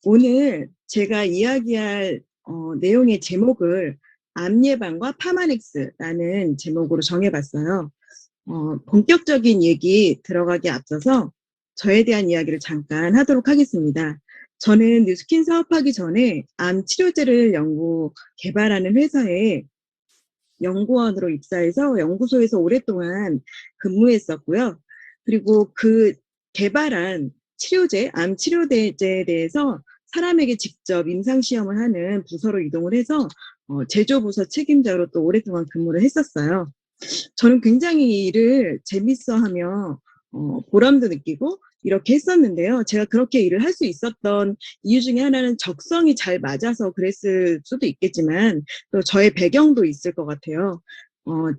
오늘 제가 이야기할 내용의 제목을 암 예방과 파마넥스라는 제목으로 정해봤어요. 본격적인 얘기 들어가기 앞서서 저에 대한 이야기를 잠깐 하도록 하겠습니다. 저는 뉴스킨 사업하기 전에 암 치료제를 개발하는 회사에 연구원으로 입사해서 연구소에서 오랫동안 근무했었고요. 그리고 그 개발한 암 치료제에 대해서 사람에게 직접 임상시험을 하는 부서로 이동을 해서 제조부서 책임자로 또 오랫동안 근무를 했었어요. 저는 굉장히 이 일을 재밌어하며 보람도 느끼고 이렇게 했었는데요. 제가 그렇게 일을 할 수 있었던 이유 중에 하나는 적성이 잘 맞아서 그랬을 수도 있겠지만 또 저의 배경도 있을 것 같아요.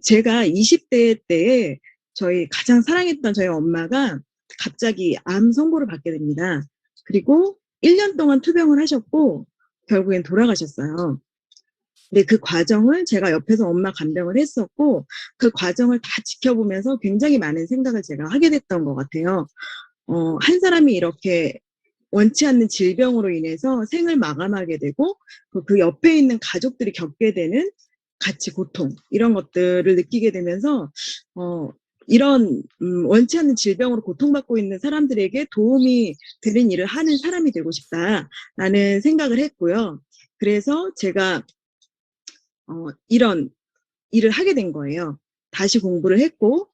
제가 20대 때에 저희 가장 사랑했던 저희 엄마가 갑자기 암 선고를 받게 됩니다. 그리고 1년 동안 투병을 하셨고 결국엔 돌아가셨어요. 근데 그 과정을 제가 옆에서 엄마 간병을 했었고 그 과정을 다 지켜보면서 굉장히 많은 생각을 제가 하게 됐던 것 같아요. 한 사람이 이렇게 원치 않는 질병으로 인해서 생을 마감하게 되고 그 옆에 있는 가족들이 겪게 되는 같이 고통 이런 것들을 느끼게 되면서 이런 원치 않는 질병으로 고통받고 있는 사람들에게 도움이 되는 일을 하는 사람이 되고 싶다라는 생각을 했고요. 그래서 제가 이런 일을 하게 된 거예요. 다시 공부를 했고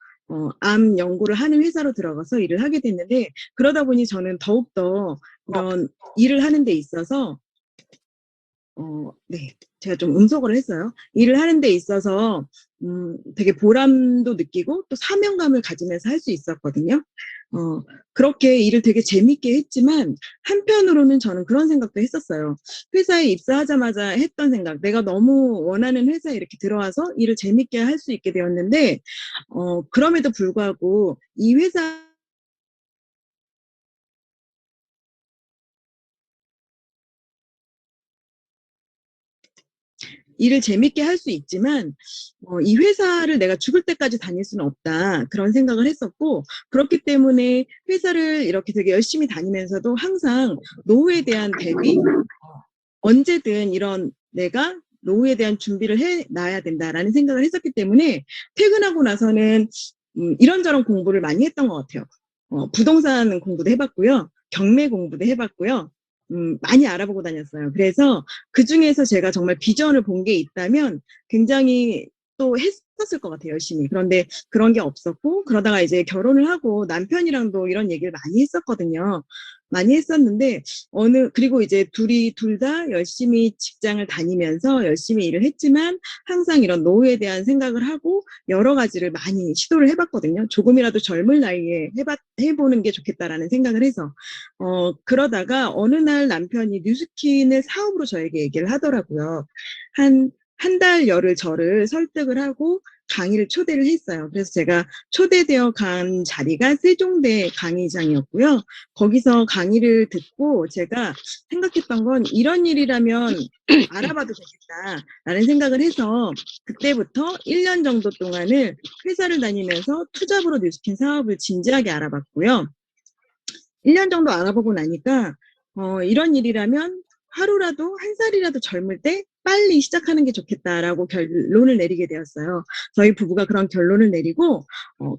암 연구를 하는 회사로 들어가서 일을 하게 됐는데 그러다 보니 저는 더욱더 이런 일을 하는 데 있어서 네. 제가 좀 음소거를 했어요. 일을 하는 데 있어서 되게 보람도 느끼고 또 사명감을 가지면서 할 수 있었거든요. 어 그렇게 일을 되게 재밌게 했지만 한편으로는 저는 그런 생각도 했었어요. 회사에 입사하자마자 했던 생각, '내가 너무 원하는 회사에 이렇게 들어와서 일을 재밌게 할 수 있게 되었는데 그럼에도 불구하고 이 회사 일을 재밌게 할 수 있지만 '이 회사를 내가 죽을 때까지 다닐 수는 없다.' 그런 생각을 했었고 그렇기 때문에 회사를 이렇게 되게 열심히 다니면서도 항상 노후에 대한 대비, 언제든 이런 '내가 노후에 대한 준비를 해 놔야 된다.'라는 생각을 했었기 때문에 퇴근하고 나서는 이런저런 공부를 많이 했던 것 같아요. 부동산 공부도 해 봤고요. 경매 공부도 해 봤고요. 많이 알아보고 다녔어요. 그래서 그중에서 제가 정말 비전을 본 게 있다면 굉장히 또 했었을 것 같아요, 열심히. 그런데 그런 게 없었고 그러다가 이제 결혼을 하고 남편이랑도 이런 얘기를 많이 했었거든요. 많이 했었는데 그리고 이제 둘 다 열심히 직장을 다니면서 열심히 일을 했지만 항상 이런 노후에 대한 생각을 하고 여러 가지를 많이 시도를 해 봤거든요. 조금이라도 젊은 나이에 해 보는 게 좋겠다라는 생각을 해서. 그러다가 어느 날 남편이 뉴스킨을 사업으로 저에게 얘기를 하더라고요. 한 달여를 저를 설득을 하고 강의를 초대를 했어요. 그래서 제가 초대되어 간 자리가 세종대 강의장이었고요. 거기서 강의를 듣고 제가 생각했던 건 '이런 일이라면 알아봐도 되겠다.'라는 생각을 해서 그때부터 1년 정도 동안을 회사를 다니면서 투잡으로 뉴스킨 사업을 진지하게 알아봤고요. 1년 정도 알아보고 나니까 이런 일이라면 하루라도 한 살이라도 젊을 때 빨리 시작하는 게 좋겠다라고 결론을 내리게 되었어요. 저희 부부가 그런 결론을 내리고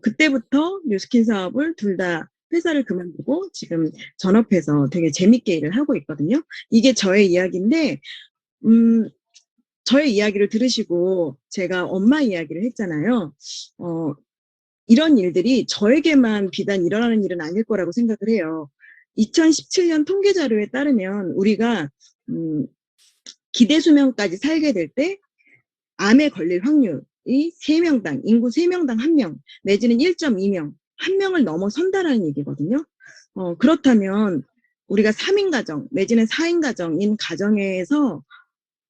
그때부터 뉴스킨 사업을 둘 다 회사를 그만두고 지금 전업해서 되게 재밌게 일을 하고 있거든요. 이게 저의 이야기인데 음 저의 이야기를 들으시고 제가 엄마 이야기를 했잖아요. 어 이런 일들이 저에게만 비단 일어나는 일은 아닐 거라고 생각을 해요. 2017년 통계 자료에 따르면 우리가 음 기대 수명까지 살게 될 때 암에 걸릴 확률이 3명당 인구 3명당 1명 내지는 1.2명, 1명을 넘어선다라는 얘기거든요. 그렇다면 우리가 3인 가정 내지는 4인 가정인 가정에서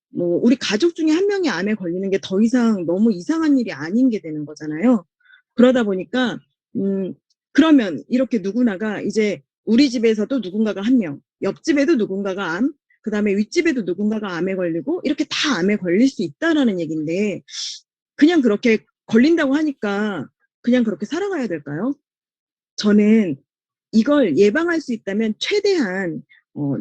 뭐 우리 가족 중에 1명이 암에 걸리는 게 더 이상 너무 이상한 일이 아닌 게 되는 거잖아요. 그러다 보니까 음 그러면 이렇게 누구나가 이제 우리 집에서도 누군가가 1명, 옆집에도 누군가가 그다음에 윗집에도 누군가가 암에 걸리고 이렇게 다 암에 걸릴 수 있다라는 얘긴데 그냥 그렇게 걸린다고 하니까 그냥 그렇게 살아가야 될까요? 저는 이걸 예방할 수 있다면 최대한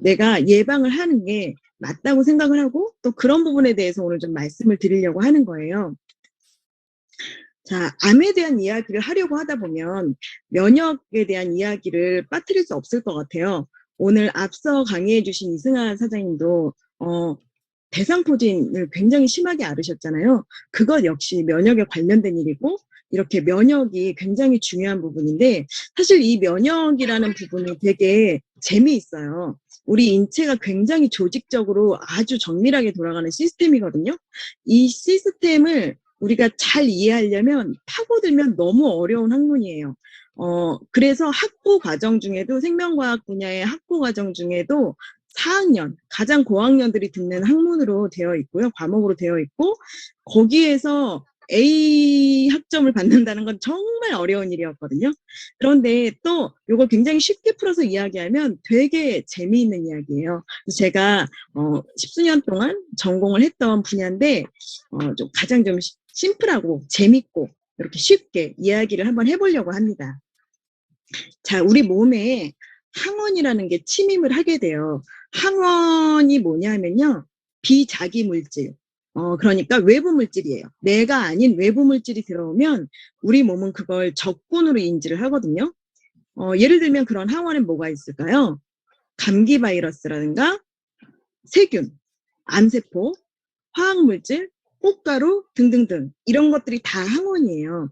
내가 예방을 하는 게 맞다고 생각을 하고 또 그런 부분에 대해서 오늘 좀 말씀을 드리려고 하는 거예요. 자, 암에 대한 이야기를 하려고 하다 보면 면역에 대한 이야기를 빠뜨릴 수 없을 것 같아요. 오늘 앞서 강의해 주신 이승아 사장님도 대상포진을 굉장히 심하게 앓으셨잖아요. 그것 역시 면역에 관련된 일이고 이렇게 면역이 굉장히 중요한 부분인데 사실 이 면역이라는 부분이 되게 재미있어요. 우리 인체가 굉장히 조직적으로 아주 정밀하게 돌아가는 시스템이거든요. 이 시스템을 우리가 잘 이해하려면 파고들면 너무 어려운 학문이에요. 그래서 학부 과정 중에도 생명과학 분야의 학부 과정 중에도 4학년, 가장 고학년들이 듣는 학문으로 되어 있고요. 과목으로 되어 있고 거기에서 A 학점을 받는다는 건 정말 어려운 일이었거든요. 그런데 또 요걸 굉장히 쉽게 풀어서 이야기하면 되게 재미있는 이야기예요. 그래서 제가 10수년 동안 전공을 했던 분야인데 좀 가장 좀 심플하고 재밌고 이렇게 쉽게 이야기를 한번 해보려고 합니다. 자, 우리 몸에 항원이라는 게 침입을 하게 돼요. 항원이 뭐냐면요. 비자기 물질. 그러니까 외부 물질이에요. 내가 아닌 외부 물질이 들어오면 우리 몸은 그걸 적군으로 인지를 하거든요. 예를 들면 그런 항원엔 뭐가 있을까요? 감기 바이러스라든가 세균, 암세포, 화학물질, 꽃가루 등등등 이런 것들이 다 항원이에요.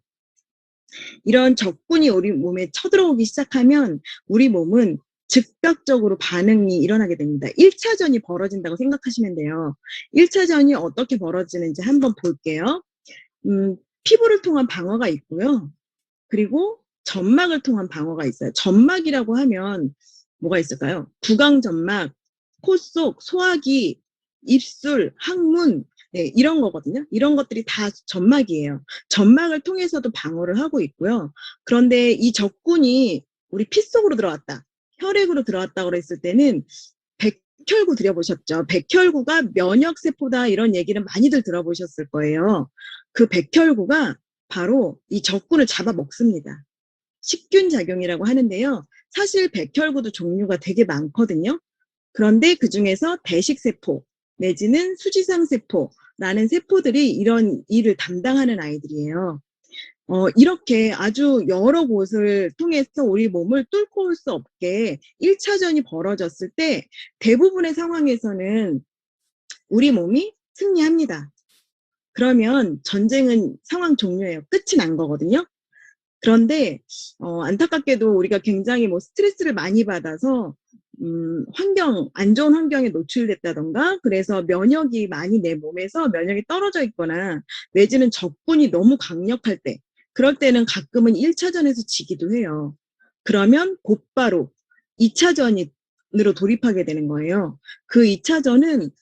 이런 적군이 우리 몸에 쳐들어오기 시작하면 우리 몸은 즉각적으로 반응이 일어나게 됩니다. 1차전이 벌어진다고 생각하시면 돼요. 1차전이 어떻게 벌어지는지 한번 볼게요. 피부를 통한 방어가 있고요. 그리고 점막을 통한 방어가 있어요. 점막이라고 하면 뭐가 있을까요? 구강점막, 코 속, 소화기, 입술, 항문, 네, 이런 거거든요. 이런 것들이 다 점막이에요. 점막을 통해서도 방어를 하고 있고요. 그런데 이 적군이 우리 피 속으로 들어왔다, 혈액으로 들어왔다 그랬을 때는 백혈구 들여보셨죠? 백혈구가 면역세포다 이런 얘기는 많이들 들어보셨을 거예요. 그 백혈구가 바로 이 적군을 잡아먹습니다. 식균 작용이라고 하는데요. 사실 백혈구도 종류가 되게 많거든요. 그런데 그중에서 대식세포 내지는 수지상세포라는 세포들이 이런 일을 담당하는 아이들이에요. 이렇게 아주 여러 곳을 통해서 우리 몸을 뚫고 올 수 없게 1차전이 벌어졌을 때 대부분의 상황에서는 우리 몸이 승리합니다. 그러면 전쟁은 상황 종료예요. 끝이 난 거거든요. 그런데 안타깝게도 우리가 굉장히 뭐 스트레스를 많이 받아서 안 좋은 환경에 노출됐다던가 그래서 면역이 많이 내 몸에서 면역이 떨어져 있거나 내지는 적군이 너무 강력할 때 그럴 때는 가끔은 1차전에서 지기도 해요. 그러면 곧바로 2차전으로 돌입하게 되는 거예요. 그 2차전은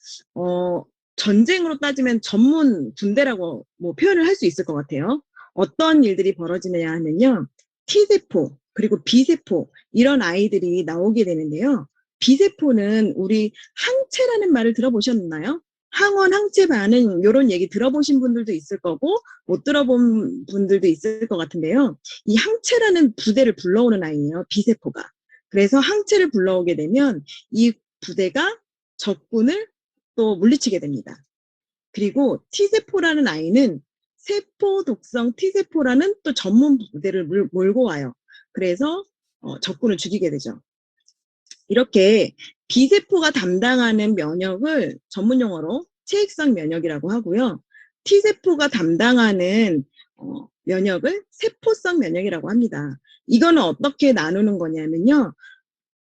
전쟁으로 따지면 전문 분대라고 뭐 표현을 할 수 있을 것 같아요. 어떤 일들이 벌어지느냐 하면요. T세포 그리고 B세포 이런 아이들이 나오게 되는데요. B세포는 우리 항체라는 말을 들어보셨나요? 항원 항체 반응 이런 얘기 들어보신 분들도 있을 거고 못 들어본 분들도 있을 것 같은데요. 이 항체라는 부대를 불러오는 아이예요. B세포가. 그래서 항체를 불러오게 되면 이 부대가 적군을 또 물리치게 됩니다. 그리고 T세포라는 아이는 세포 독성 T세포라는 또 전문 부대를 몰고 와요. 그래서 적군을 죽이게 되죠. 이렇게 B세포가 담당하는 면역을 전문 용어로 체액성 면역이라고 하고요. T세포가 담당하는 면역을 세포성 면역이라고 합니다. 이거는 어떻게 나누는 거냐면요.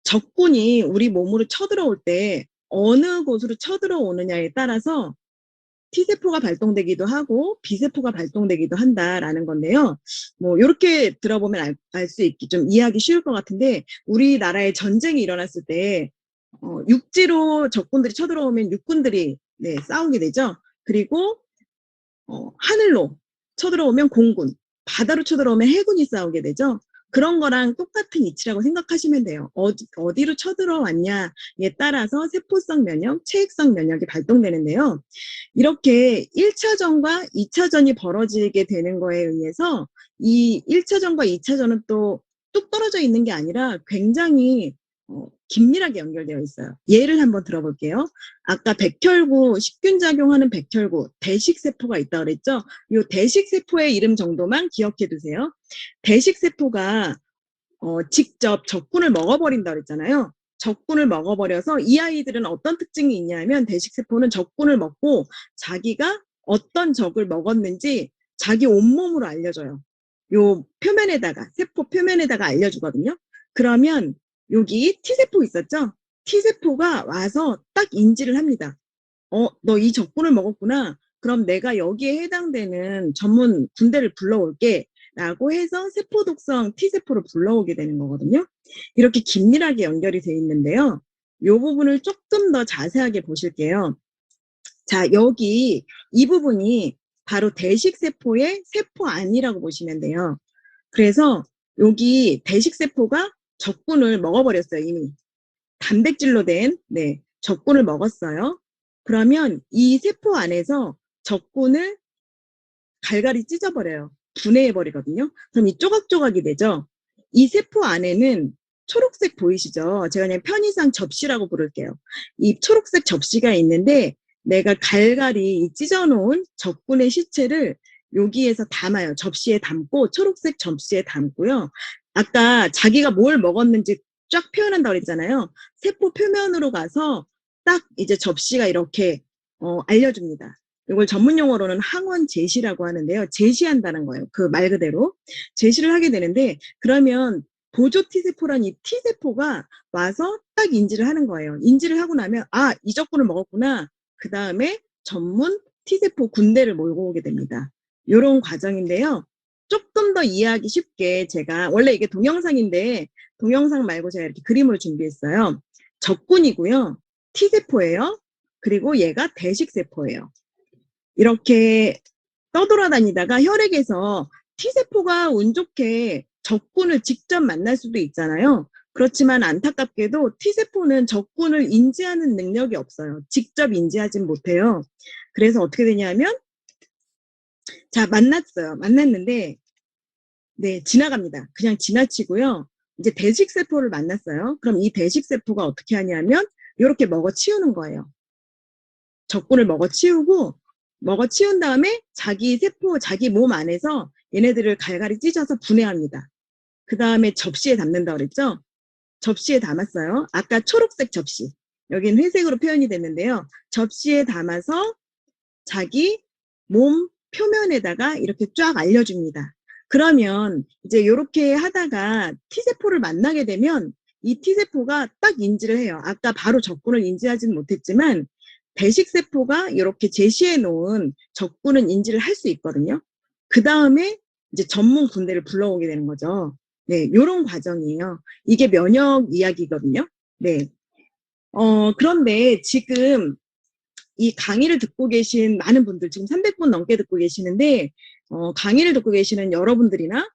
적군이 우리 몸으로 쳐들어올 때 어느 곳으로 쳐들어오느냐에 따라서 T세포가 발동되기도 하고 B세포가 발동되기도 한다라는 건데요. 뭐 요렇게 들어보면 알 수 있기 좀 이해하기 쉬울 것 같은데 우리나라에 전쟁이 일어났을 때 육지로 적군들이 쳐들어오면 육군들이 네, 싸우게 되죠. 그리고 하늘로 쳐들어오면 공군, 바다로 쳐들어오면 해군이 싸우게 되죠. 그런 거랑 똑같은 이치라고 생각하시면 돼요. 어디로 쳐들어왔냐에 따라서 세포성 면역, 체액성 면역이 발동되는데요. 이렇게 1차전과 2차전이 벌어지게 되는 거에 의해서 이 1차전과 2차전은 또 뚝 떨어져 있는 게 아니라 굉장히 긴밀하게 연결되어 있어요. 예를 한번 들어볼게요. 아까 백혈구, 식균작용하는 백혈구, 대식세포가 있다고 그랬죠? 이 대식세포의 이름 정도만 기억해 두세요. 대식세포가 직접 적군을 먹어버린다고 그랬잖아요. 적군을 먹어버려서 이 아이들은 어떤 특징이 있냐면 대식세포는 적군을 먹고 자기가 어떤 적을 먹었는지 자기 온몸으로 알려줘요. 요 표면에다가, 세포 표면에다가 알려주거든요. 그러면 여기 T세포 있었죠? T세포가 와서 딱 인지를 합니다. 너 이 적군을 먹었구나. 그럼 내가 여기에 해당되는 전문 군대를 불러올게. 라고 해서 세포 독성 T세포를 불러오게 되는 거거든요. 이렇게 긴밀하게 연결이 돼 있는데요. 이 부분을 조금 더 자세하게 보실게요. 자, 여기 이 부분이 바로 대식세포의 세포안이라고 보시면 돼요. 그래서 여기 대식세포가 적군을 먹어버렸어요, 이미. 단백질로 된, 네, 적군을 먹었어요. 그러면 이 세포 안에서 적군을 갈갈이 찢어버려요. 분해해버리거든요. 그럼 이 조각조각이 되죠. 이 세포 안에는 초록색 보이시죠? 제가 그냥 편의상 접시라고 부를게요. 이 초록색 접시가 있는데 내가 갈갈이 찢어놓은 적군의 시체를 여기에서 담아요. 접시에 담고 초록색 접시에 담고요. 아까 자기가 뭘 먹었는지 쫙 표현한다고 그랬잖아요. 세포 표면으로 가서 딱 이제 접시가 이렇게 알려줍니다. 이걸 전문 용어로는 항원 제시라고 하는데요. 제시한다는 거예요. 그 말 그대로. 제시를 하게 되는데 그러면 보조 T세포란 이 T세포가 와서 딱 인지를 하는 거예요. 인지를 하고 나면 아, 이 적군을 먹었구나. 그 다음에 전문 T세포 군대를 몰고 오게 됩니다. 이런 과정인데요. 조금 더 이해하기 쉽게 제가 원래 이게 동영상인데 동영상 말고 제가 이렇게 그림을 준비했어요. 적군이고요. T세포예요. 그리고 얘가 대식세포예요. 이렇게 떠돌아다니다가 혈액에서 T세포가 운 좋게 적군을 직접 만날 수도 있잖아요. 그렇지만 안타깝게도 T세포는 적군을 인지하는 능력이 없어요. 직접 인지하진 못해요. 그래서 어떻게 되냐면 자, 만났어요. 만났는데 네, 지나갑니다. 그냥 지나치고요. 이제 대식세포를 만났어요. 그럼 이 대식세포가 어떻게 하냐면 이렇게 먹어치우는 거예요. 적군을 먹어치운 다음에 자기 세포, 자기 몸 안에서 얘네들을 갈갈이 찢어서 분해합니다. 그 다음에 접시에 담는다고 그랬죠? 접시에 담았어요. 아까 초록색 접시. 여긴 회색으로 표현이 됐는데요. 접시에 담아서 자기 몸 표면에다가 이렇게 쫙 알려줍니다. 그러면 이제 이렇게 하다가 T세포를 만나게 되면 이 T세포가 딱 인지를 해요. 아까 바로 적군을 인지하지는 못했지만 대식세포가 이렇게 제시해 놓은 적군은 인지를 할 수 있거든요. 그 다음에 이제 전문 군대를 불러오게 되는 거죠. 네, 요런 과정이에요. 이게 면역 이야기거든요. 네. 그런데 지금 이 강의를 듣고 계신 많은 분들, 지금 300분 넘게 듣고 계시는데, 강의를 듣고 계시는 여러분들이나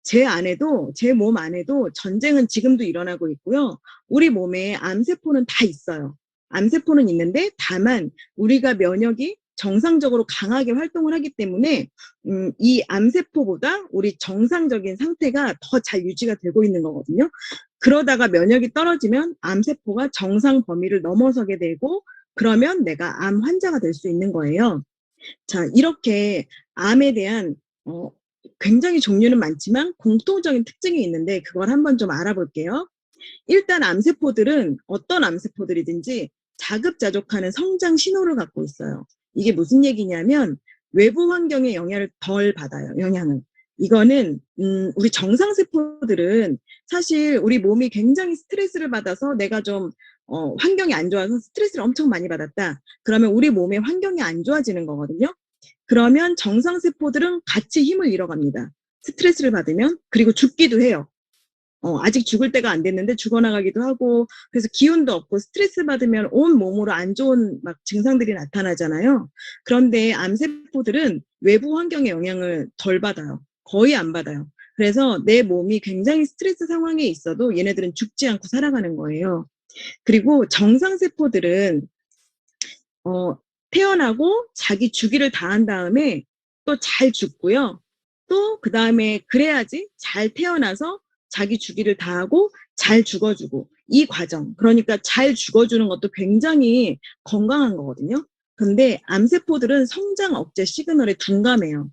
제 안에도, 제 몸 안에도 전쟁은 지금도 일어나고 있고요. 우리 몸에 암세포는 다 있어요. 암세포는 있는데 다만 우리가 면역이 정상적으로 강하게 활동을 하기 때문에 이 암세포보다 우리 정상적인 상태가 더 잘 유지가 되고 있는 거거든요. 그러다가 면역이 떨어지면 암세포가 정상 범위를 넘어서게 되고 그러면 내가 암 환자가 될 수 있는 거예요. 자, 이렇게 암에 대한 굉장히 종류는 많지만 공통적인 특징이 있는데 그걸 한번 좀 알아볼게요. 일단 암세포들은 어떤 암세포들이든지 자급자족하는 성장 신호를 갖고 있어요. 이게 무슨 얘기냐면 외부 환경의 영향을 덜 받아요. 영향을. 이거는 우리 정상세포들은 사실 우리 몸이 굉장히 스트레스를 받아서 내가 좀 환경이 안 좋아서 스트레스를 엄청 많이 받았다. 그러면 우리 몸의 환경이 안 좋아지는 거거든요. 그러면 정상세포들은 같이 힘을 잃어갑니다. 스트레스를 받으면. 그리고 죽기도 해요. 아직 죽을 때가 안 됐는데 죽어나가기도 하고, 그래서 기운도 없고 스트레스 받으면 온 몸으로 안 좋은 막 증상들이 나타나잖아요. 그런데 암세포들은 외부 환경의 영향을 덜 받아요. 거의 안 받아요. 그래서 내 몸이 굉장히 스트레스 상황에 있어도 얘네들은 죽지 않고 살아가는 거예요. 그리고 정상세포들은 태어나고 자기 주기를 다한 다음에 또 잘 죽고요. 또 그 다음에 그래야지 잘 태어나서 자기 주기를 다하고 잘 죽어주고 이 과정, 그러니까 잘 죽어주는 것도 굉장히 건강한 거거든요. 근데 암세포들은 성장 억제 시그널에 둔감해요.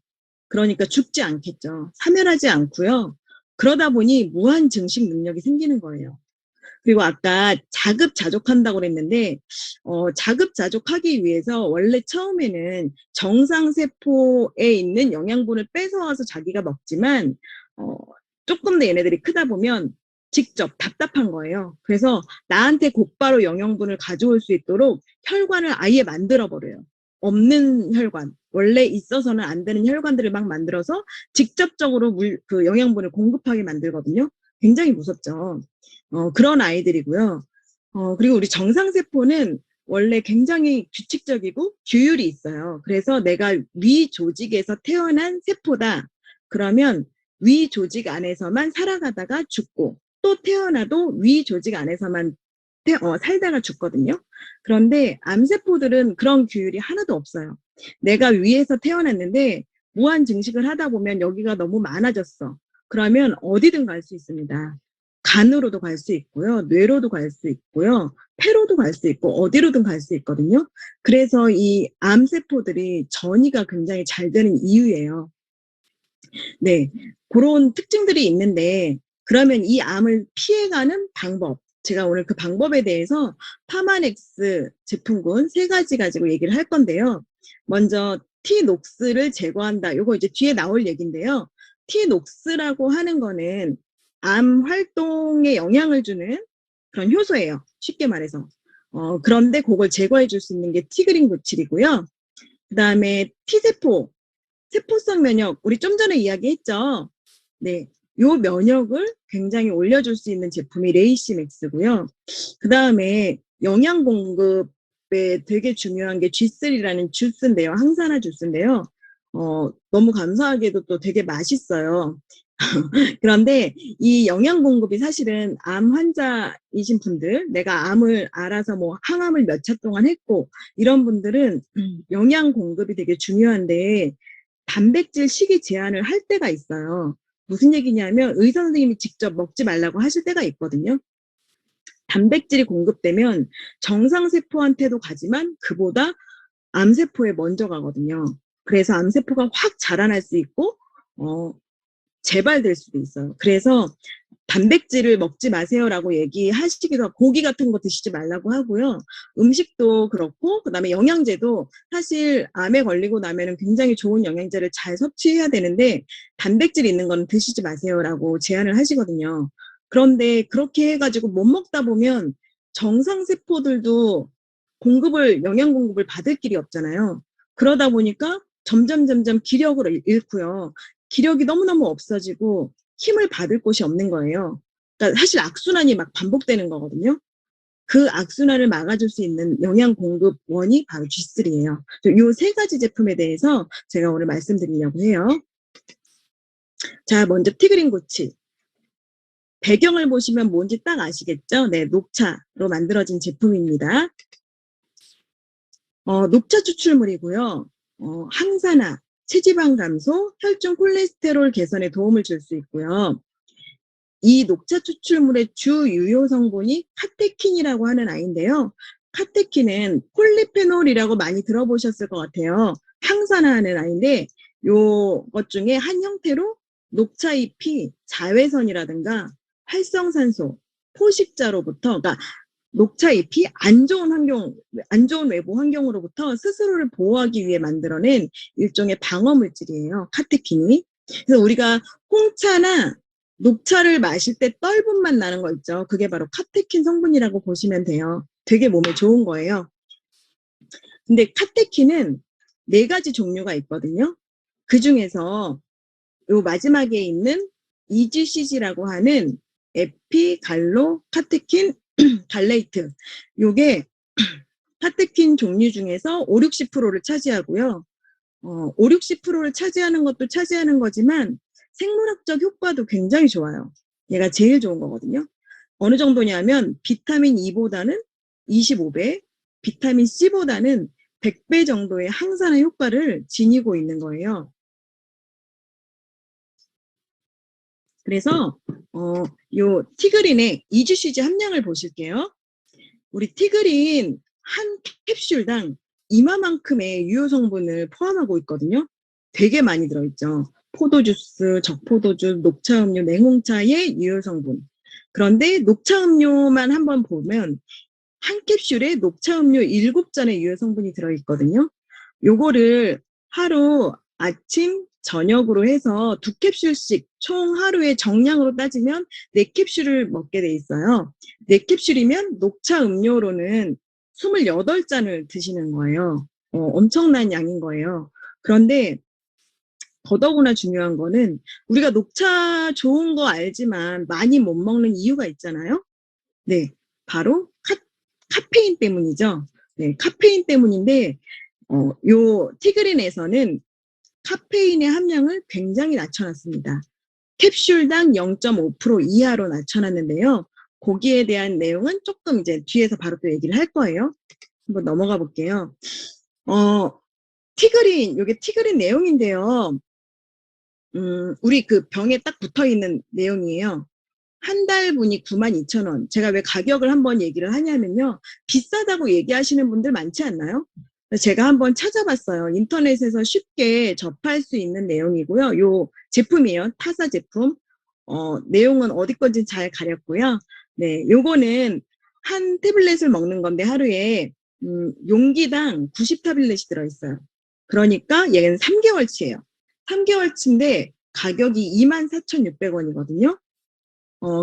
그러니까 죽지 않겠죠. 사멸하지 않고요. 그러다 보니 무한 증식 능력이 생기는 거예요. 그리고 아까 자급자족한다고 그랬는데 자급자족하기 위해서 원래 처음에는 정상세포에 있는 영양분을 뺏어와서 자기가 먹지만 어, 조금 더 얘네들이 크다 보면 직접 답답한 거예요. 그래서 나한테 곧바로 영양분을 가져올 수 있도록 혈관을 아예 만들어버려요. 없는 혈관, 원래 있어서는 안 되는 혈관들을 막 만들어서 직접적으로 그 영양분을 공급하게 만들거든요. 굉장히 무섭죠. 그런 아이들이고요. 그리고 우리 정상세포는 원래 굉장히 규칙적이고 규율이 있어요. 그래서 내가 위 조직에서 태어난 세포다. 그러면 위 조직 안에서만 살아가다가 죽고 또 태어나도 위 조직 안에서만 살다가 죽거든요. 그런데 암세포들은 그런 규율이 하나도 없어요. 내가 위에서 태어났는데 무한 증식을 하다 보면 여기가 너무 많아졌어. 그러면 어디든 갈 수 있습니다. 간으로도 갈 수 있고요. 뇌로도 갈 수 있고요. 폐로도 갈 수 있고 어디로든 갈 수 있거든요. 그래서 이 암세포들이 전이가 굉장히 잘 되는 이유예요. 네, 그런 특징들이 있는데 그러면 이 암을 피해가는 방법, 제가 오늘 그 방법에 대해서 파마넥스 제품군 3가지 가지고 얘기를 할 건데요. 먼저 티녹스를 제거한다. 요거 이제 뒤에 나올 얘기인데요. 티녹스라고 하는 거는 암 활동에 영향을 주는 그런 효소예요. 쉽게 말해서. 그런데 그걸 제거해 줄 수 있는 게 티그린 구칠이고요. 그 다음에 T세포, 세포성 면역, 우리 좀 전에 이야기했죠. 네, 요 면역을 굉장히 올려줄 수 있는 제품이 레이시맥스고요. 그 다음에 영양 공급에 되게 중요한 게 G3라는 주스인데요. 항산화 주스인데요. 너무 감사하게도 또 되게 맛있어요. 그런데 이 영양 공급이 사실은 암 환자이신 분들, 내가 암을 알아서 뭐 항암을 몇 차 동안 했고 이런 분들은 영양 공급이 되게 중요한데 단백질 식이 제한을 할 때가 있어요. 무슨 얘기냐면 의사 선생님이 직접 먹지 말라고 하실 때가 있거든요. 단백질이 공급되면 정상세포한테도 가지만 그보다 암세포에 먼저 가거든요. 그래서 암세포가 확 자라날 수 있고 재발될 수도 있어요. 그래서 단백질을 먹지 마세요라고 얘기하시기도 하고 고기 같은 거 드시지 말라고 하고요. 음식도 그렇고 그다음에 영양제도 사실 암에 걸리고 나면은 굉장히 좋은 영양제를 잘 섭취해야 되는데 단백질 있는 건 드시지 마세요라고 제안을 하시거든요. 그런데 그렇게 해가지고 못 먹다 보면 정상세포들도 영양 공급을 받을 길이 없잖아요. 그러다 보니까 점점 기력을 잃고요. 기력이 너무너무 없어지고 힘을 받을 곳이 없는 거예요. 그러니까 사실 악순환이 막 반복되는 거거든요. 그 악순환을 막아줄 수 있는 영양 공급원이 바로 G3예요. 이 3가지 제품에 대해서 제가 오늘 말씀드리려고 해요. 자, 먼저 티그린 고치. 배경을 보시면 뭔지 딱 아시겠죠? 네, 녹차로 만들어진 제품입니다. 녹차 추출물이고요. 항산화, 체지방 감소, 혈중 콜레스테롤 개선에 도움을 줄 수 있고요. 이 녹차 추출물의 주 유효 성분이 카테킨이라고 하는 아이인데요. 카테킨은 폴리페놀이라고 많이 들어보셨을 것 같아요. 항산화하는 아이인데 요것 중에 한 형태로 녹차잎이 자외선이라든가 활성산소, 포식자로부터 그러니까 녹차잎이 안 좋은 외부 환경으로부터 스스로를 보호하기 위해 만들어낸 일종의 방어 물질이에요. 카테킨이. 그래서 우리가 홍차나 녹차를 마실 때 떫은 맛 나는 거 있죠. 그게 바로 카테킨 성분이라고 보시면 돼요. 되게 몸에 좋은 거예요. 근데 카테킨은 4가지 종류가 있거든요. 그 중에서 요 마지막에 있는 EGCG라고 하는 에피갈로 카테킨 갈레이트. 요게 카테킨 종류 중에서 5, 60%를 차지하고요. 5, 60%를 차지하는 것도 차지하는 거지만 생물학적 효과도 굉장히 좋아요. 얘가 제일 좋은 거거든요. 어느 정도냐면 비타민 E보다는 25배, 비타민 C보다는 100배 정도의 항산화 효과를 지니고 있는 거예요. 그래서 요 티그린의 이주시즈 함량을 보실게요. 우리 티그린 한 캡슐당 이마만큼의 유효 성분을 포함하고 있거든요. 되게 많이 들어있죠. 포도주스, 적포도주, 녹차음료, 냉홍차의 유효 성분. 그런데 녹차음료만 한번 보면 한 캡슐에 녹차음료 7잔의 유효 성분이 들어있거든요. 요거를 하루 아침, 저녁으로 해서 2캡슐씩 총 하루에 정량으로 따지면 4캡슐을 먹게 돼 있어요. 4캡슐이면 녹차 음료로는 28잔을 드시는 거예요. 엄청난 양인 거예요. 그런데 더더구나 중요한 거는 우리가 녹차 좋은 거 알지만 많이 못 먹는 이유가 있잖아요. 네, 바로 카페인 때문이죠. 네, 카페인 때문인데 요 티그린에서는 카페인의 함량을 굉장히 낮춰놨습니다. 캡슐당 0.5% 이하로 낮춰놨는데요. 거기에 대한 내용은 조금 이제 뒤에서 바로 또 얘기를 할 거예요. 한번 넘어가 볼게요. 요게 티그린 내용인데요. 우리 그 병에 딱 붙어 있는 내용이에요. 한 달분이 92,000원. 제가 왜 가격을 한번 얘기를 하냐면요. 비싸다고 얘기하시는 분들 많지 않나요? 제가 한번 찾아봤어요. 인터넷에서 쉽게 접할 수 있는 내용이고요. 요 제품이에요. 타사 제품. 내용은 어디 건지 잘 가렸고요. 네, 요거는 한 태블릿을 먹는 건데 하루에 용기당 90타블렛이 들어있어요. 그러니까 얘는 3개월치예요. 3개월치인데 가격이 24,600원이거든요.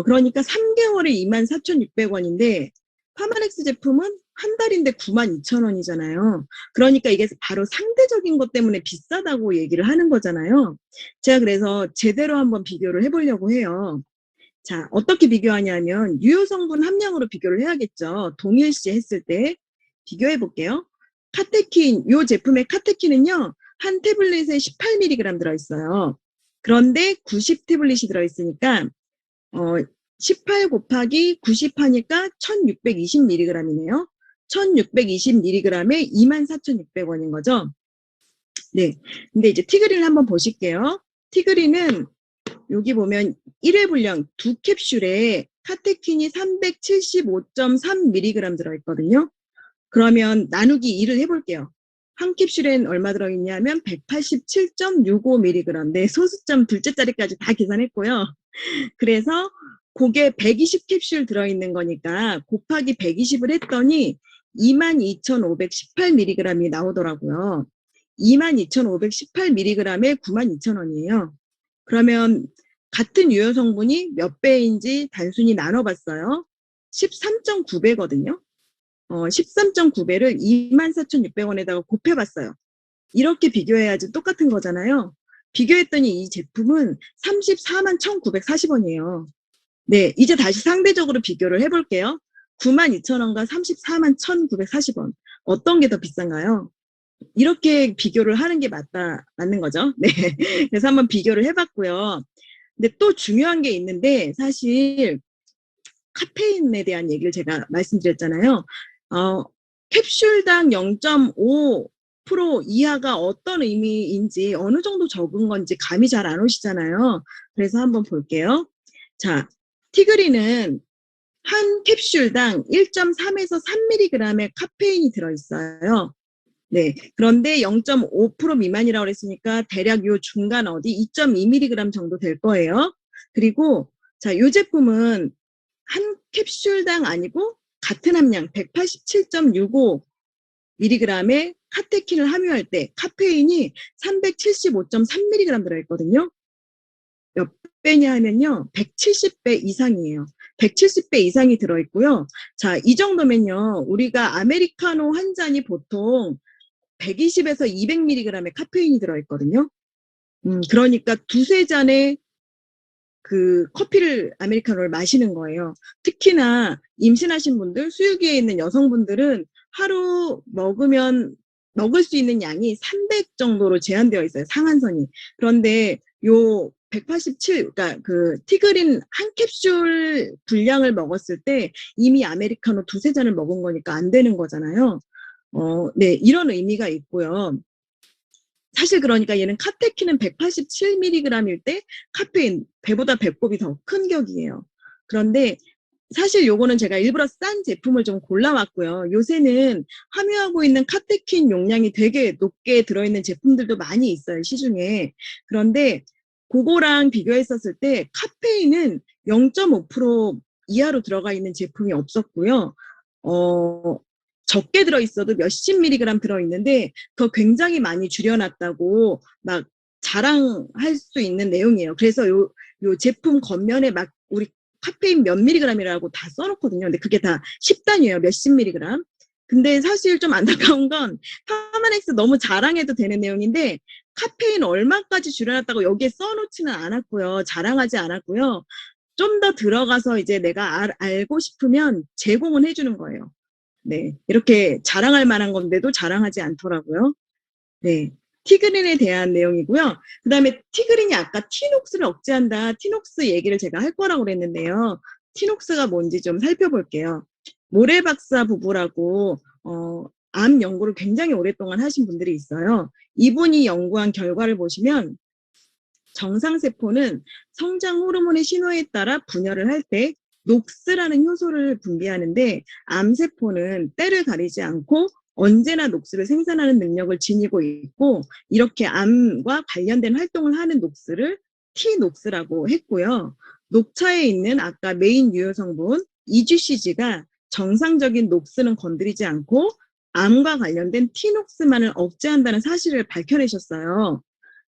그러니까 3개월에 24,600원인데 파마렉스 제품은 한 달인데 92,000원이잖아요. 그러니까 이게 바로 상대적인 것 때문에 비싸다고 얘기를 하는 거잖아요. 제가 그래서 제대로 한번 비교를 해보려고 해요. 자, 어떻게 비교하냐면 유효성분 함량으로 비교를 해야겠죠. 동일시 했을 때 비교해 볼게요. 카테킨, 요 제품의 카테킨은요. 한 태블릿에 18mg 들어있어요. 그런데 90태블릿이 들어있으니까 18 곱하기 90 하니까 1620mg이네요. 1620mg에 24,600원인 거죠. 네. 근데 이제 티그린을 한번 보실게요. 티그린은 여기 보면 1회 분량 2캡슐에 카테킨이 375.3mg 들어있거든요. 그러면 나누기 2를 해볼게요. 한 캡슐엔 얼마 들어있냐면 187.65mg. 네, 소수점 둘째 자리까지 다 계산했고요. 그래서 그게 120캡슐 들어있는 거니까 곱하기 120을 했더니 22,518mg이 나오더라고요. 22,518mg에 92,000원이에요. 그러면 같은 유효 성분이 몇 배인지 단순히 나눠봤어요. 13.9배거든요. 13.9배를 24,600원에다가 곱해봤어요. 이렇게 비교해야지 똑같은 거잖아요. 비교했더니 이 제품은 341,940원이에요. 네, 이제 다시 상대적으로 비교를 해볼게요. 92,000원과 341,940원. 어떤 게 더 비싼가요? 이렇게 비교를 하는 게 맞는 거죠. 네. 그래서 한번 비교를 해봤고요. 근데 또 중요한 게 있는데, 사실 카페인에 대한 얘기를 제가 말씀드렸잖아요. 캡슐당 0.5% 이하가 어떤 의미인지, 어느 정도 적은 건지 감이 잘 안 오시잖아요. 그래서 한번 볼게요. 자, 티그린은 한 캡슐당 1.3에서 3mg의 카페인이 들어있어요. 네. 그런데 0.5% 미만이라고 그랬으니까 대략 요 중간 어디 2.2mg 정도 될 거예요. 그리고 자, 요 제품은 한 캡슐당 아니고 같은 함량 187.65mg의 카테킨을 함유할 때 카페인이 375.3mg 들어있거든요. 몇 배냐 하면요. 170배 이상이에요. 170배 이상이 들어있고요. 자, 이 정도면요. 우리가 아메리카노 한 잔이 보통 120에서 200mg의 카페인이 들어있거든요. 그러니까 두세 잔의 그 커피를, 아메리카노를 마시는 거예요. 특히나 임신하신 분들, 수유기에 있는 여성분들은 하루 먹을 수 있는 양이 300 정도로 제한되어 있어요. 상한선이. 그런데 요 187, 그러니까 그 티그린 한 캡슐 분량을 먹었을 때 이미 아메리카노 두세 잔을 먹은 거니까 안 되는 거잖아요. 네, 이런 의미가 있고요. 사실 그러니까 얘는 카테킨은 187mg일 때 카페인 배보다 배꼽이 더 큰 격이에요. 그런데 사실 요거는 제가 일부러 싼 제품을 좀 골라왔고요. 요새는 함유하고 있는 카테킨 용량이 되게 높게 들어있는 제품들도 많이 있어요, 시중에. 그런데 그거랑 비교했었을 때 카페인은 0.5% 이하로 들어가 있는 제품이 없었고요. 적게 들어있어도 몇십 밀리그램 들어있는데 더 굉장히 많이 줄여놨다고 막 자랑할 수 있는 내용이에요. 그래서 요 제품 겉면에 막 우리 카페인 몇 밀리그램이라고 다 써놓거든요. 근데 그게 다 10단위예요. 몇십 밀리그램. 근데 사실 좀 안타까운 건 파마넥스 너무 자랑해도 되는 내용인데 카페인 얼마까지 줄여놨다고 여기에 써놓지는 않았고요. 자랑하지 않았고요. 좀 더 들어가서 이제 내가 알고 싶으면 제공은 해주는 거예요. 네. 이렇게 자랑할 만한 건데도 자랑하지 않더라고요. 네. 티그린에 대한 내용이고요. 그 다음에 티그린이 아까 티녹스를 억제한다. 티녹스 얘기를 제가 할 거라고 그랬는데요. 티녹스가 뭔지 좀 살펴볼게요. 모레 박사 부부라고 암 연구를 굉장히 오랫동안 하신 분들이 있어요. 이분이 연구한 결과를 보시면 정상세포는 성장 호르몬의 신호에 따라 분열을 할 때 녹스라는 효소를 분비하는데 암세포는 때를 가리지 않고 언제나 녹스를 생산하는 능력을 지니고 있고 이렇게 암과 관련된 활동을 하는 녹스를 T녹스라고 했고요. 녹차에 있는 아까 메인 유효 성분 EGCG가 정상적인 녹스는 건드리지 않고 암과 관련된 T녹스만을 억제한다는 사실을 밝혀내셨어요.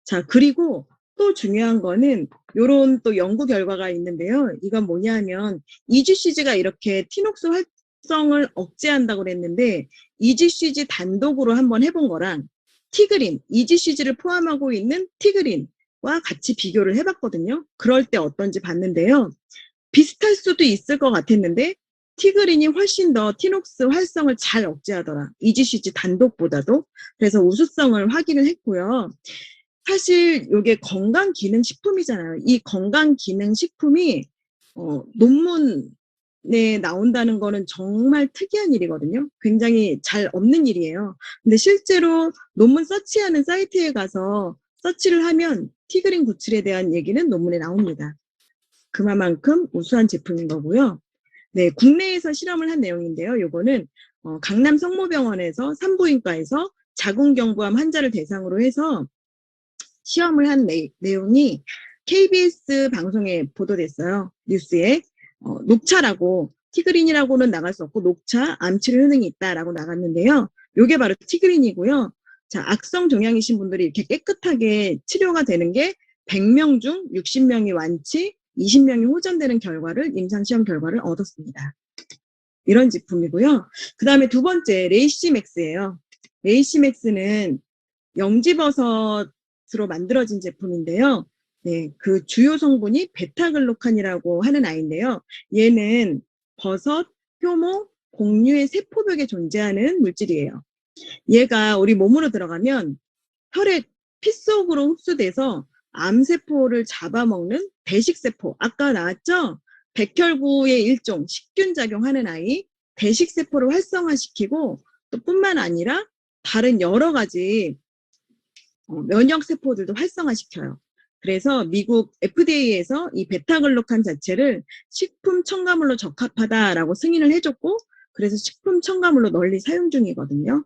자, 그리고 또 중요한 거는 요런 또 연구 결과가 있는데요. 이건 뭐냐면 EGCG가 이렇게 티녹스 활성을 억제한다고 그랬는데 EGCG 단독으로 한번 해본 거랑 티그린, EGCG를 포함하고 있는 티그린과 같이 비교를 해봤거든요. 그럴 때 어떤지 봤는데요. 비슷할 수도 있을 것 같았는데 티그린이 훨씬 더 티녹스 활성을 잘 억제하더라. EGCG 단독보다도. 그래서 우수성을 확인을 했고요. 사실 이게 건강기능식품이잖아요. 이 건강기능식품이 논문에 나온다는 거는 정말 특이한 일이거든요. 굉장히 잘 없는 일이에요. 근데 실제로 논문 서치하는 사이트에 가서 서치를 하면 티그린 구칠에 대한 얘기는 논문에 나옵니다. 그만큼 우수한 제품인 거고요. 네, 국내에서 실험을 한 내용인데요. 요거는 강남 성모병원에서 산부인과에서 자궁경부암 환자를 대상으로 해서 시험을 한 내용이 KBS 방송에 보도됐어요. 뉴스에. 녹차라고 티그린이라고는 나갈 수 없고 녹차 암치료 효능이 있다라고 나갔는데요. 요게 바로 티그린이고요. 자, 악성 종양이신 분들이 이렇게 깨끗하게 치료가 되는 게 100명 중 60명이 완치, 20명이 호전되는 결과를 임상시험 결과를 얻었습니다. 이런 제품이고요. 그 다음에 두 번째 레이시맥스예요. 레이시맥스는 영지버섯으로 만들어진 제품인데요. 네, 그 주요 성분이 베타글루칸이라고 하는 아이인데요. 얘는 버섯, 효모, 곡류의 세포벽에 존재하는 물질이에요. 얘가 우리 몸으로 들어가면 혈액 피 속으로 흡수돼서 암세포를 잡아먹는 대식세포. 아까 나왔죠? 백혈구의 일종 식균 작용하는 아이. 대식세포를 활성화시키고 또 뿐만 아니라 다른 여러 가지 면역세포들도 활성화시켜요. 그래서 미국 FDA에서 이 베타글루칸 자체를 식품 첨가물로 적합하다라고 승인을 해줬고 그래서 식품 첨가물로 널리 사용 중이거든요.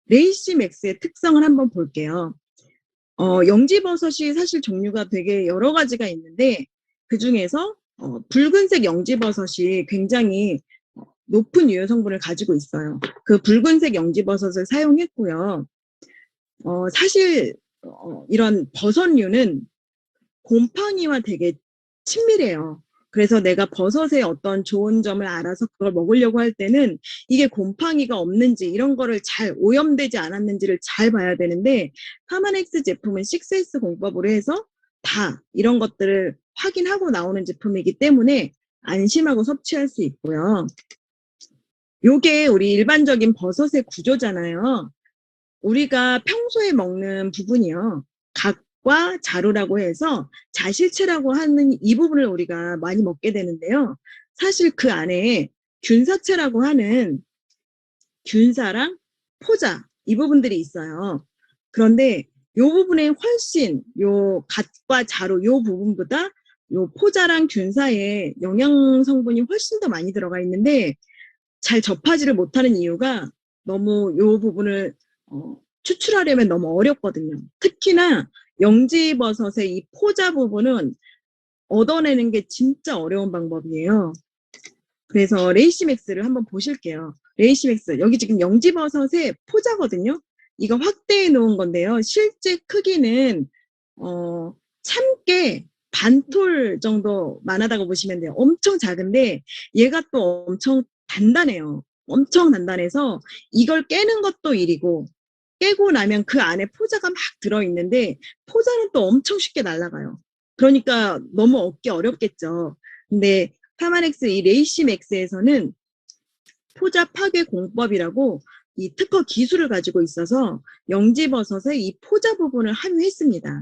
레이시맥스의 특성을 한번 볼게요. 영지버섯이 사실 종류가 되게 여러 가지가 있는데 그 중에서 붉은색 영지버섯이 굉장히 높은 유효 성분을 가지고 있어요. 그 붉은색 영지버섯을 사용했고요. 사실 이런 버섯류는 곰팡이와 되게 친밀해요. 그래서 내가 버섯의 어떤 좋은 점을 알아서 그걸 먹으려고 할 때는 이게 곰팡이가 없는지 이런 거를 잘 오염되지 않았는지를 잘 봐야 되는데 파마넥스 제품은 6S 공법으로 해서 다 이런 것들을 확인하고 나오는 제품이기 때문에 안심하고 섭취할 수 있고요. 요게 우리 일반적인 버섯의 구조잖아요. 우리가 평소에 먹는 부분이요. 각과 자루라고 해서 자실체라고 하는 이 부분을 우리가 많이 먹게 되는데요. 사실 그 안에 균사체라고 하는 균사랑 포자, 이 부분들이 있어요. 그런데 요 부분에 훨씬 요 갓과 자로 요 부분보다 요 포자랑 균사에 영양 성분이 훨씬 더 많이 들어가 있는데 잘 접하지를 못하는 이유가 너무 요 부분을 추출하려면 너무 어렵거든요. 특히나 영지버섯의 이 포자 부분은 얻어내는 게 진짜 어려운 방법이에요. 그래서 레이시맥스를 한번 보실게요. 레이시맥스 여기 지금 영지버섯의 포자거든요. 이거 확대해 놓은 건데요. 실제 크기는 참깨 반톨 정도 만하다고 보시면 돼요. 엄청 작은데 얘가 또 엄청 단단해요. 엄청 단단해서 이걸 깨는 것도 일이고 깨고 나면 그 안에 포자가 막 들어있는데 포자는 또 엄청 쉽게 날아가요. 그러니까 너무 얻기 어렵겠죠. 근데 파마넥스 이 레이시맥스에서는 포자 파괴 공법이라고 이 특허 기술을 가지고 있어서 영지버섯의 이 포자 부분을 함유했습니다.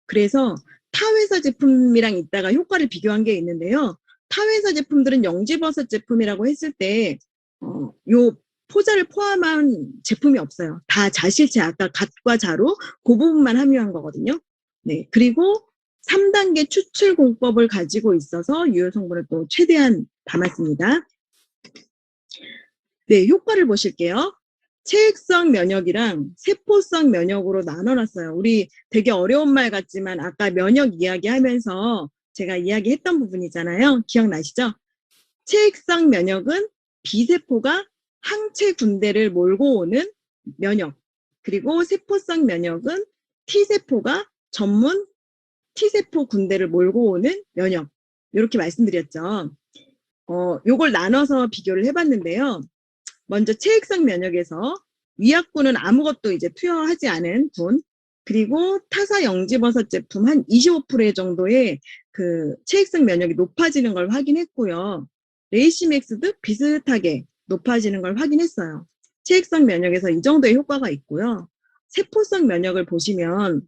그래서 타 회사 제품이랑 이따가 효과를 비교한 게 있는데요. 타 회사 제품들은 영지버섯 제품이라고 했을 때 요 포자를 포함한 제품이 없어요. 다 자실체 아까 갓과 자로 그 부분만 함유한 거거든요. 네, 그리고 3단계 추출 공법을 가지고 있어서 유효 성분을 또 최대한 담았습니다. 네, 효과를 보실게요. 체액성 면역이랑 세포성 면역으로 나눠놨어요. 우리 되게 어려운 말 같지만 아까 면역 이야기하면서 제가 이야기했던 부분이잖아요. 기억나시죠? 체액성 면역은 B세포가 항체 군대를 몰고 오는 면역, 그리고 세포성 면역은 T세포가 전문 T세포 군대를 몰고 오는 면역, 이렇게 말씀드렸죠. 요걸 나눠서 비교를 해봤는데요. 먼저 체액성 면역에서 위약군은 아무것도 이제 투여하지 않은 군, 그리고 타사 영지버섯 제품 한 25% 정도의 그 체액성 면역이 높아지는 걸 확인했고요. 레이시맥스도 비슷하게 높아지는 걸 확인했어요. 체액성 면역에서 이 정도의 효과가 있고요. 세포성 면역을 보시면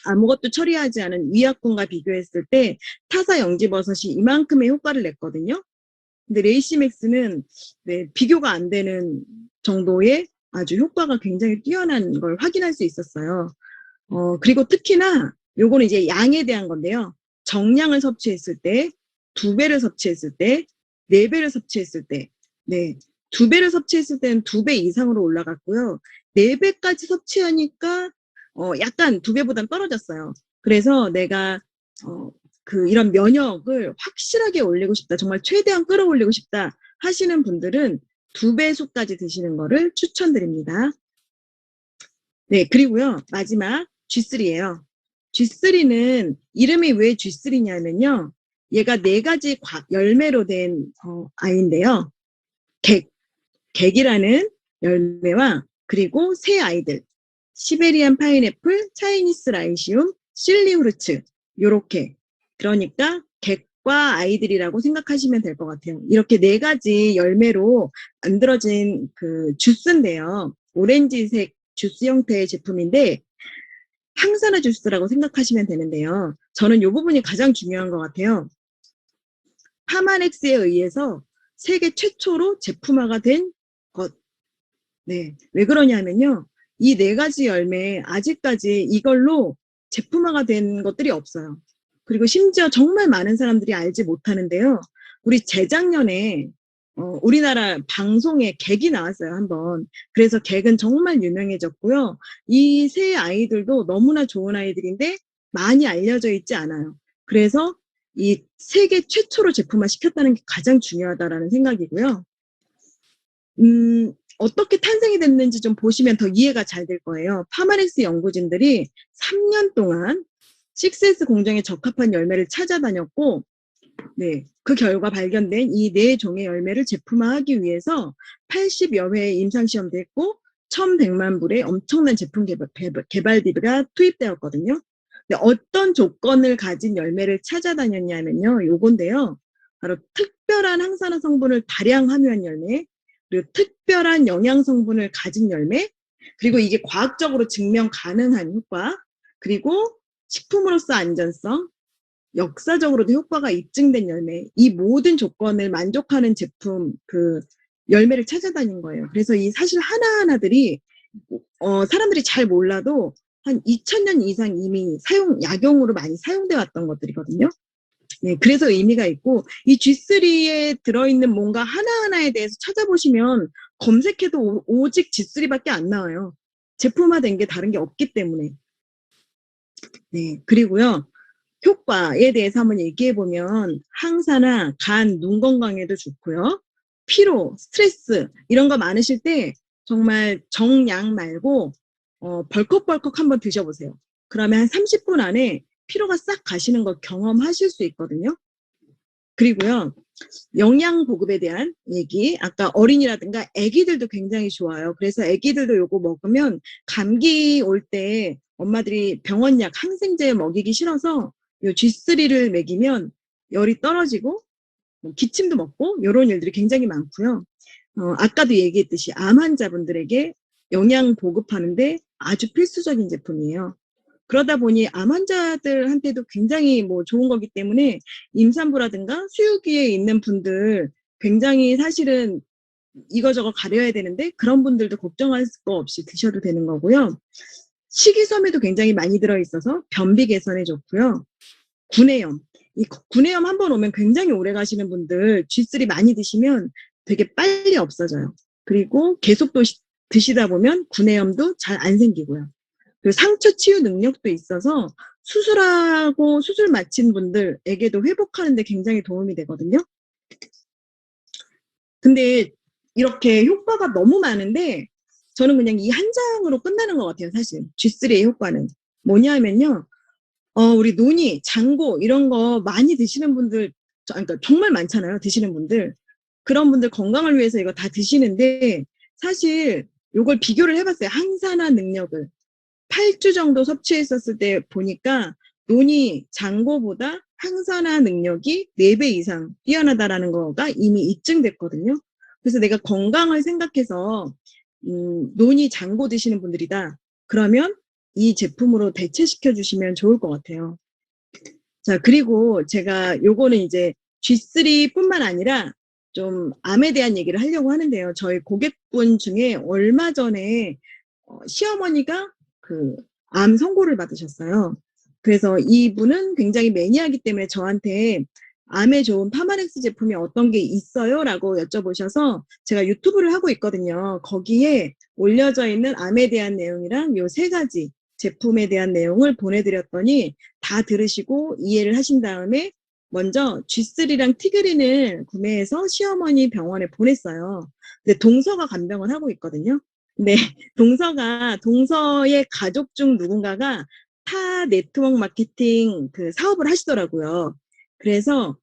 아무것도 처리하지 않은 위약군과 비교했을 때 타사 영지버섯이 이만큼의 효과를 냈거든요. 근데 레이시맥스는 네, 비교가 안 되는 정도의 아주 효과가 굉장히 뛰어난 걸 확인할 수 있었어요. 그리고 특히나 요거는 이제 양에 대한 건데요. 정량을 섭취했을 때, 2배를 섭취했을 때, 4배를 섭취했을 때, 네, 2배를 섭취했을 때는 2배 이상으로 올라갔고요. 4배까지 섭취하니까 약간 2배보단 떨어졌어요. 그래서 내가 이런 면역을 확실하게 올리고 싶다, 정말 최대한 끌어올리고 싶다 하시는 분들은 2배수까지 드시는 거를 추천드립니다. 네, 그리고요, 마지막 G3예요. G3는 이름이 왜 G3냐면요. 얘가 4가지 열매로 된 아이인데요. 객이라는 열매와 그리고 새 아이들, 시베리안 파인애플, 차이니스 라이시움, 실리후르츠, 요렇게. 그러니까 객과 아이들이라고 생각하시면 될 것 같아요. 이렇게 4가지 열매로 만들어진 그 주스인데요. 오렌지색 주스 형태의 제품인데 항산화 주스라고 생각하시면 되는데요. 저는 이 부분이 가장 중요한 것 같아요. 파마넥스에 의해서 세계 최초로 제품화가 된 것. 네, 왜 그러냐면요. 이 4가지 열매 아직까지 이걸로 제품화가 된 것들이 없어요. 그리고 심지어 정말 많은 사람들이 알지 못하는데요. 우리 재작년에 우리나라 방송에 객이 나왔어요, 한번. 그래서 객은 정말 유명해졌고요. 이 세 아이들도 너무나 좋은 아이들인데 많이 알려져 있지 않아요. 그래서 이 세계 최초로 제품화 시켰다는 게 가장 중요하다라는 생각이고요. 어떻게 탄생이 됐는지 좀 보시면 더 이해가 잘 될 거예요. 파마넥스 연구진들이 3년 동안 6S 공정에 적합한 열매를 찾아다녔고, 네, 그 결과 발견된 이 4종의 열매를 제품화하기 위해서 80여 회의 임상시험도 했고 1100만 불의 엄청난 제품 개발비가 투입되었거든요. 근데 어떤 조건을 가진 열매를 찾아다녔냐면요. 요건데요. 바로 특별한 항산화 성분을 다량 함유한 열매, 그리고 특별한 영양 성분을 가진 열매, 그리고 이게 과학적으로 증명 가능한 효과, 그리고 식품으로서 안전성, 역사적으로도 효과가 입증된 열매, 이 모든 조건을 만족하는 제품, 그 열매를 찾아다닌 거예요. 그래서 이 사실 하나하나들이 사람들이 잘 몰라도 한 2000년 이상 이미 약용으로 많이 사용돼 왔던 것들이거든요. 네, 그래서 의미가 있고 이 G3에 들어있는 뭔가 하나하나에 대해서 찾아보시면 검색해도 오직 G3밖에 안 나와요. 제품화된 게 다른 게 없기 때문에. 네, 그리고요. 효과에 대해서 한번 얘기해 보면 항산화, 간, 눈 건강에도 좋고요. 피로, 스트레스 이런 거 많으실 때 정말 정량 말고 벌컥벌컥 한번 드셔보세요. 그러면 한 30분 안에 피로가 싹 가시는 거 경험하실 수 있거든요. 그리고요. 영양 보급에 대한 얘기, 아까 어린이라든가 아기들도 굉장히 좋아요. 그래서 아기들도 요거 먹으면 감기 올 때 엄마들이 병원약 항생제 먹이기 싫어서 요 G3를 먹이면 열이 떨어지고 기침도 먹고 요런 일들이 굉장히 많고요. 아까도 얘기했듯이 암 환자분들에게 영양 보급하는데 아주 필수적인 제품이에요. 그러다 보니 암 환자들한테도 굉장히 뭐 좋은 거기 때문에 임산부라든가 수유기에 있는 분들 굉장히 사실은 이거저거 가려야 되는데 그런 분들도 걱정할 거 없이 드셔도 되는 거고요. 식이섬유도 굉장히 많이 들어있어서 변비 개선에 좋고요. 구내염. 이 구내염 한번 오면 굉장히 오래 가시는 분들 G3 많이 드시면 되게 빨리 없어져요. 그리고 계속 또 드시다 보면 구내염도 잘 안 생기고요. 그 상처 치유 능력도 있어서 수술하고 수술 마친 분들에게도 회복하는 데 굉장히 도움이 되거든요. 근데 이렇게 효과가 너무 많은데 저는 그냥 이 한 장으로 끝나는 것 같아요, 사실. G3의 효과는. 뭐냐면요. 우리 논이, 장고 이런 거 많이 드시는 분들, 그러니까 정말 많잖아요, 드시는 분들. 그런 분들 건강을 위해서 이거 다 드시는데 사실 요걸 비교를 해봤어요. 항산화 능력을. 8주 정도 섭취했었을 때 보니까 논이 장고보다 항산화 능력이 4배 이상 뛰어나다라는 거가 이미 입증됐거든요. 그래서 내가 건강을 생각해서 논이 장고 드시는 분들이다. 그러면 이 제품으로 대체시켜 주시면 좋을 것 같아요. 자, 그리고 제가 요거는 이제 G3뿐만 아니라 좀 암에 대한 얘기를 하려고 하는데요. 저희 고객분 중에 얼마 전에 시어머니가 그 암 선고를 받으셨어요. 그래서 이분은 굉장히 매니아이기 때문에 저한테 암에 좋은 파마렉스 제품이 어떤 게 있어요? 라고 여쭤보셔서 제가 유튜브를 하고 있거든요. 거기에 올려져 있는 암에 대한 내용이랑 요 3가지 제품에 대한 내용을 보내드렸더니 다 들으시고 이해를 하신 다음에 먼저 G3랑 티그린을 구매해서 시어머니 병원에 보냈어요. 근데 동서가 간병을 하고 있거든요. 네, 동서의 가족 중 누군가가 타 네트워크 마케팅 그 사업을 하시더라고요. 그래서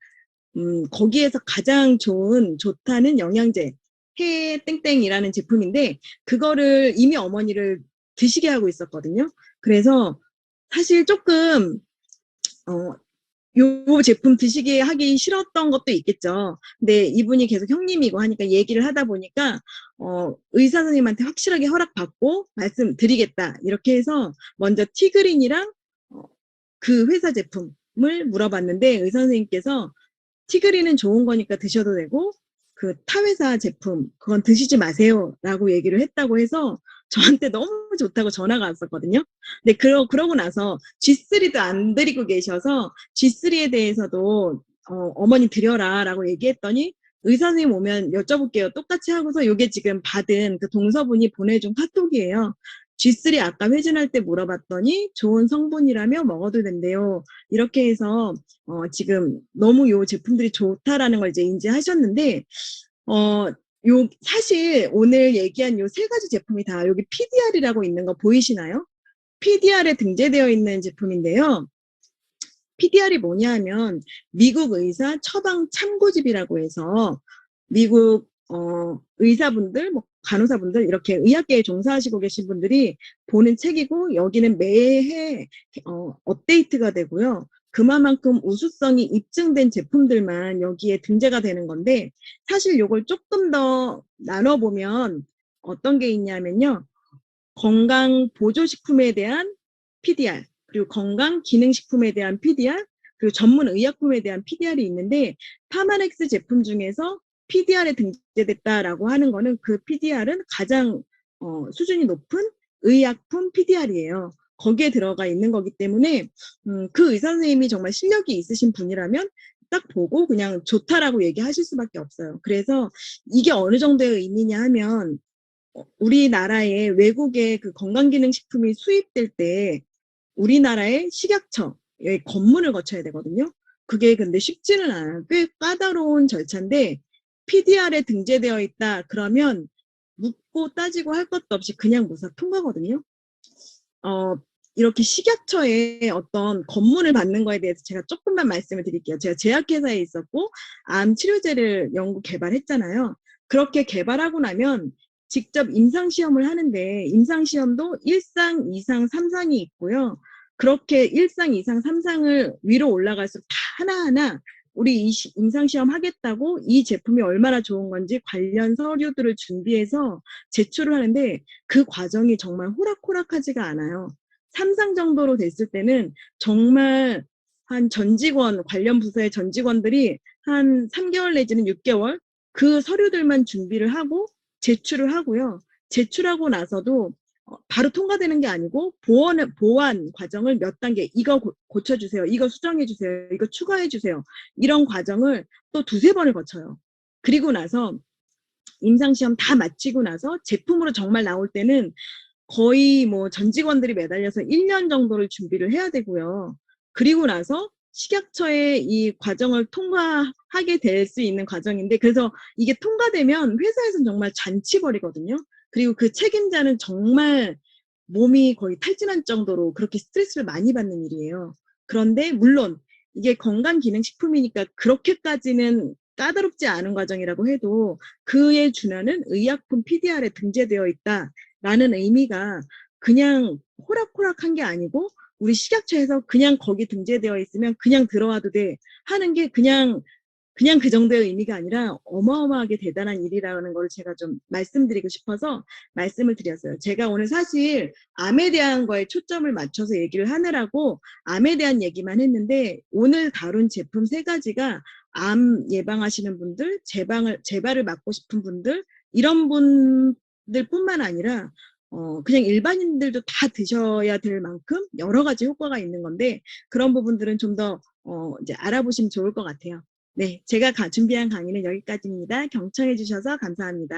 거기에서 가장 좋다는 영양제 해 땡땡이라는 제품인데 그거를 이미 어머니를 드시게 하고 있었거든요. 그래서 사실 조금 요 제품 드시게 하기 싫었던 것도 있겠죠. 근데 이분이 계속 형님이고 하니까 얘기를 하다 보니까 의사 선생님한테 확실하게 허락받고 말씀드리겠다. 이렇게 해서 먼저 티그린이랑 그 회사 제품을 물어봤는데 의사 선생님께서 티그린은 좋은 거니까 드셔도 되고 그 타회사 제품 그건 드시지 마세요라고 얘기를 했다고 해서 저한테 너무 좋다고 전화가 왔었거든요. 근데 그러고 나서 G3도 안 드리고 계셔서 G3에 대해서도 어머니 드려라라고 얘기했더니 의사 선생님 오면 여쭤볼게요. 똑같이 하고서 요게 지금 받은 그 동서분이 보내준 카톡이에요. G3 아까 회진할 때 물어봤더니 좋은 성분이라며 먹어도 된대요. 이렇게 해서 지금 너무 요 제품들이 좋다라는 걸 이제 인지하셨는데 사실 오늘 얘기한 요 3가지 제품이 다 여기 PDR이라고 있는 거 보이시나요? PDR에 등재되어 있는 제품인데요. PDR이 뭐냐 하면 미국 의사 처방 참고집이라고 해서 미국 의사분들, 뭐 간호사분들 이렇게 의학계에 종사하시고 계신 분들이 보는 책이고 여기는 매해 업데이트가 되고요. 그만큼 우수성이 입증된 제품들만 여기에 등재가 되는 건데 사실 요걸 조금 더 나눠보면 어떤 게 있냐면요. 건강 보조식품에 대한 PDR, 그리고 건강 기능식품에 대한 PDR, 그리고 전문 의약품에 대한 PDR이 있는데 파마렉스 제품 중에서 PDR에 등재됐다라고 하는 거는 그 PDR은 가장 수준이 높은 의약품 PDR이에요. 거기에 들어가 있는 거기 때문에 그 의사 선생님이 정말 실력이 있으신 분이라면 딱 보고 그냥 좋다라고 얘기하실 수밖에 없어요. 그래서 이게 어느 정도의 의미냐 하면 우리나라에 외국의 그 건강기능식품이 수입될 때 우리나라의 식약처의 검문을 거쳐야 되거든요. 그게 근데 쉽지는 않아요. 꽤 까다로운 절차인데 PDR에 등재되어 있다 그러면 묻고 따지고 할 것도 없이 그냥 무사 통과거든요. 이렇게 식약처의 어떤 검문을 받는 거에 대해서 제가 조금만 말씀을 드릴게요. 제가 제약회사에 있었고 암 치료제를 연구 개발했잖아요. 그렇게 개발하고 나면 직접 임상시험을 하는데 임상시험도 1상, 2상, 3상이 있고요. 그렇게 1상, 2상, 3상을 위로 올라갈수록 다 하나하나 우리 임상시험 하겠다고 이 제품이 얼마나 좋은 건지 관련 서류들을 준비해서 제출을 하는데 그 과정이 정말 호락호락하지가 않아요. 3상 정도로 됐을 때는 정말 한 전 직원, 관련 부서의 전 직원들이 한 3개월 내지는 6개월 그 서류들만 준비를 하고 제출을 하고요. 제출하고 나서도 바로 통과되는 게 아니고 보완 과정을 몇 단계, 이거 고쳐주세요. 이거 수정해주세요. 이거 추가해주세요. 이런 과정을 또 두세 번을 거쳐요. 그리고 나서 임상시험 다 마치고 나서 제품으로 정말 나올 때는 거의 뭐 전 직원들이 매달려서 1년 정도를 준비를 해야 되고요. 그리고 나서 식약처의 이 과정을 통과하게 될 수 있는 과정인데 그래서 이게 통과되면 회사에서는 정말 잔치벌이거든요. 그리고 그 책임자는 정말 몸이 거의 탈진할 정도로 그렇게 스트레스를 많이 받는 일이에요. 그런데 물론 이게 건강기능식품이니까 그렇게까지는 까다롭지 않은 과정이라고 해도 그에 준하는 의약품 PDR에 등재되어 있다라는 의미가 그냥 호락호락한 게 아니고 우리 식약처에서 그냥 거기 등재되어 있으면 그냥 들어와도 돼 하는 게 그냥 그 정도의 의미가 아니라 어마어마하게 대단한 일이라는 걸 제가 좀 말씀드리고 싶어서 말씀을 드렸어요. 제가 오늘 사실 암에 대한 거에 초점을 맞춰서 얘기를 하느라고 암에 대한 얘기만 했는데 오늘 다룬 제품 3가지가 암 예방하시는 분들, 재발을 막고 싶은 분들 이런 분들뿐만 아니라 그냥 일반인들도 다 드셔야 될 만큼 여러 가지 효과가 있는 건데 그런 부분들은 좀 더 이제 알아보시면 좋을 것 같아요. 네, 제가 준비한 강의는 여기까지입니다. 경청해 주셔서 감사합니다.